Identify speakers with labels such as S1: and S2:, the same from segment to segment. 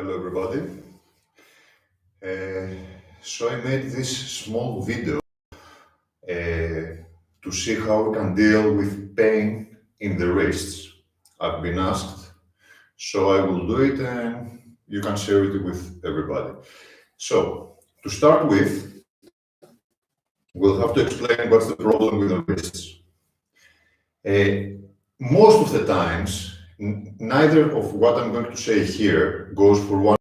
S1: Hello everybody. So I made this small video to see how we can deal with pain in the wrists. I've been asked, so I will do it and you can share it with everybody. So to start with, we'll have to explain what's the problem with the wrists. Most of the times, neither of what I'm going to say here goes for one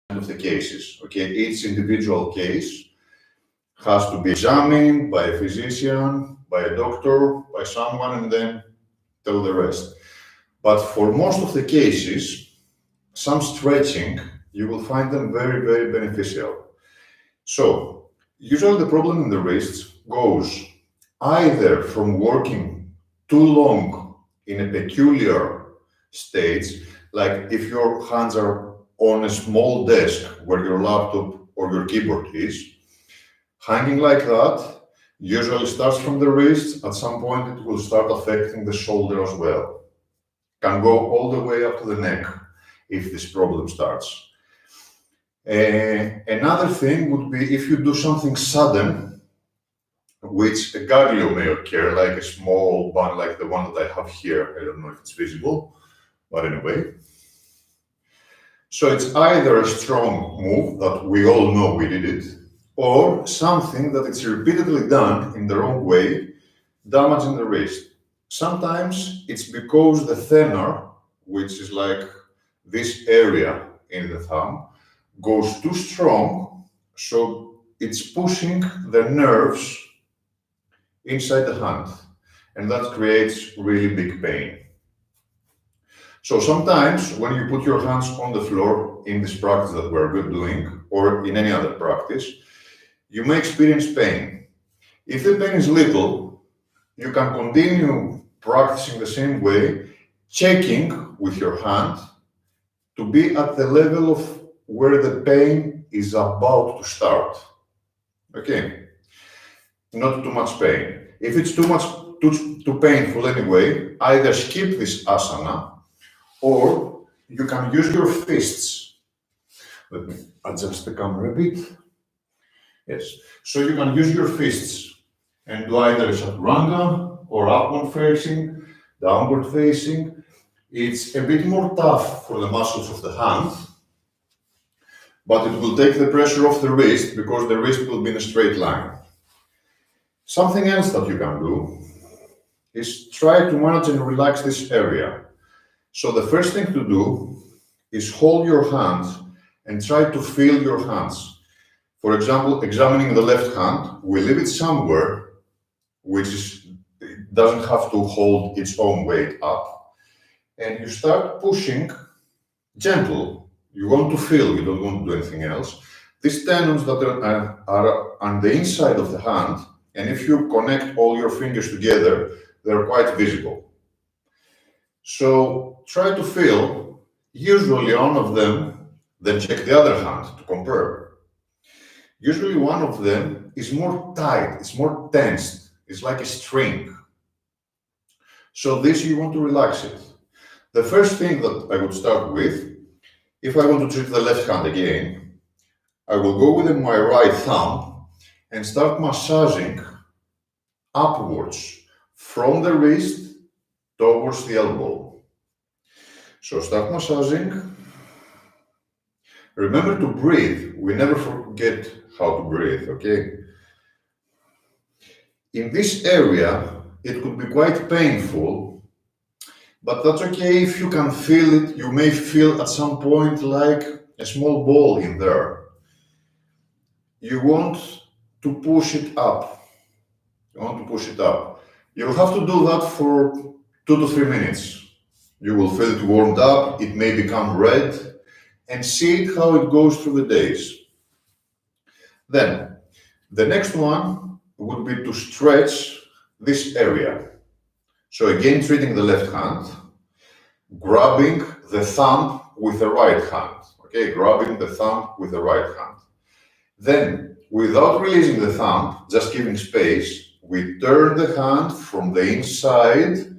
S1: of the cases. Okay, each individual case has to be examined by a physician, by a doctor, by someone, and then tell the rest. But for most of the cases, some stretching, you will find them very, very beneficial. So, usually the problem in the wrists goes either from working too long in a peculiar stage, like if your hands are on a small desk where your laptop or your keyboard is, hanging like that usually starts from the wrist. At some point, it will start affecting the shoulder as well. Can go all the way up to the neck if this problem starts. Another thing would be if you do something sudden, which a ganglion may occur, like a small bun like the one that I have here. I don't know if it's visible, but anyway. So it's either a strong move that we all know we did it, or something that it's repeatedly done in the wrong way, damaging the wrist. Sometimes it's because the thenar, which is like this area in the thumb, goes too strong, so it's pushing the nerves inside the hand, and that creates really big pain. So sometimes when you put your hands on the floor in this practice that we're doing, or in any other practice, you may experience pain. If the pain is little, you can continue practicing the same way, checking with your hand to be at the level of where the pain is about to start. Okay, not too much pain. If it's too painful anyway, either skip this asana or you can use your fists. Let me adjust the camera a bit. Yes, so you can use your fists and do either chaturanga or upward facing, downward facing. It's a bit more tough for the muscles of the hand, but it will take the pressure off the wrist because the wrist will be in a straight line. Something else that you can do is try to manage and relax this area. So the first thing to do is hold your hands and try to feel your hands. For example, examining the left hand, we leave it somewhere it doesn't have to hold its own weight up. And you start pushing gentle. You want to feel, you don't want to do anything else. These tendons that are on the inside of the hand, and if you connect all your fingers together, they're quite visible. So try to feel, usually one of them, then check the other hand to compare. Usually one of them is more tight, it's more tensed, it's like a string. So this you want to relax it. The first thing that I would start with, if I want to treat the left hand again, I will go with my right thumb and start massaging upwards from the wrist towards the elbow. So start massaging. Remember to breathe. We never forget how to breathe, okay? In this area, it could be quite painful, but that's okay if you can feel it. You may feel at some point like a small ball in there. You want to push it up. You want to push it up. You'll have to do that for 2 to 3 minutes. You will feel it warmed up, it may become red, and see how it goes through the days. Then, the next one would be to stretch this area. So again, treating the left hand, grabbing the thumb with the right hand. Okay, grabbing the thumb with the right hand. Then, without releasing the thumb, just giving space, we turn the hand from the inside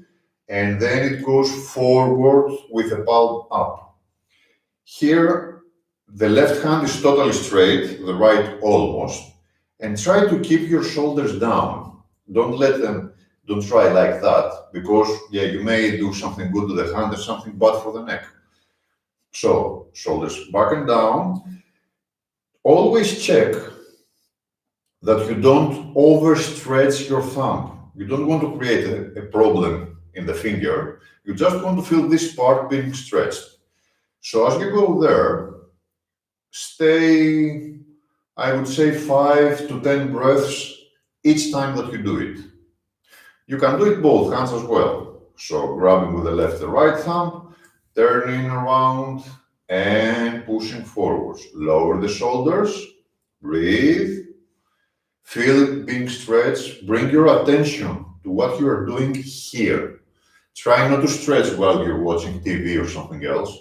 S1: and then it goes forward with the palm up. Here, The left hand is totally straight, the right almost, and try to keep your shoulders down. Don't try like that, because yeah, you may do something good to the hand and something bad for the neck. So, shoulders back and down. Always check that you don't overstretch your thumb. You don't want to create a problem in the finger. You just want to feel this part being stretched. So as you go there, stay, I would say, 5 to 10 breaths each time that you do it. You can do it both hands as well. So grabbing with the left and right thumb, turning around and pushing forwards. Lower the shoulders, breathe, feel it being stretched. Bring your attention to what you are doing here. Try not to stretch while you're watching TV or something else.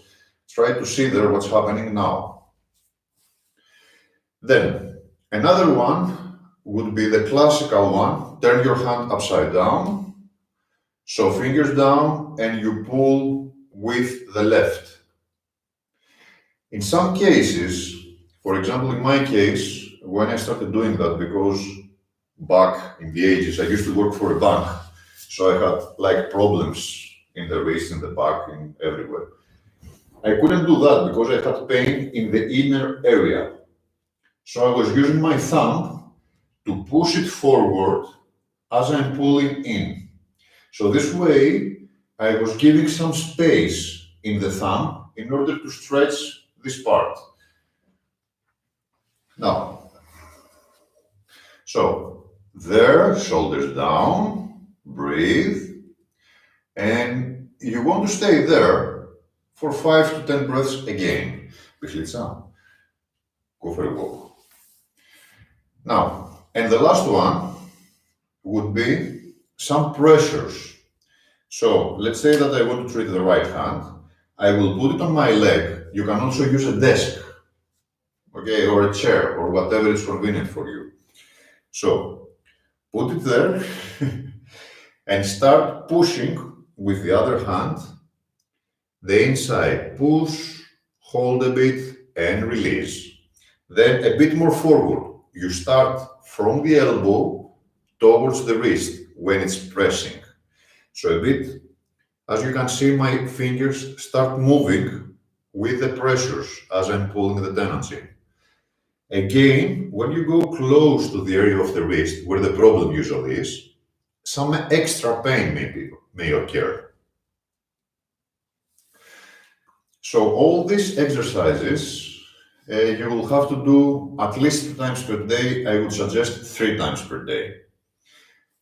S1: Try to see there what's happening now. Then, another one would be the classical one. Turn your hand upside down. So fingers down and you pull with the left. In some cases, for example, in my case, when I started doing that, because back in the ages, I used to work for a bank. So I had like problems in the wrist, in the back, in everywhere. I couldn't do that because I had pain in the inner area. So I was using my thumb to push it forward as I'm pulling in. So this way, I was giving some space in the thumb in order to stretch this part. Now, so there, shoulders down, breathe, and you want to stay there for 5 to 10 breaths again. Go for a walk. Now, and the last one would be some pressures. So let's say that I want to treat the right hand. I will put it on my leg. You can also use a desk, okay, or a chair, or whatever is convenient for you. So put it there and start pushing with the other hand. The inside, push, hold a bit, and release. Then a bit more forward. You start from the elbow towards the wrist when it's pressing. So a bit, as you can see, my fingers start moving with the pressures as I'm pulling the tendency. Again, when you go close to the area of the wrist, where the problem usually is, some extra pain may occur. So all these exercises, you will have to do at least 2 times per day. I would suggest 3 times per day.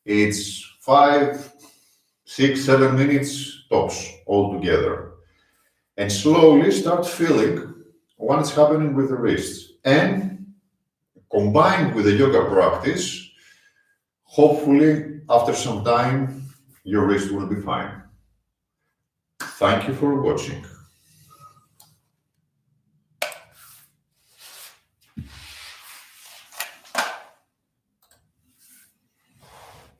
S1: It's 5, 6, 7 minutes tops altogether. And slowly start feeling what's happening with the wrists. And combined with the yoga practice, hopefully after some time, your wrist will be fine. Thank you for watching.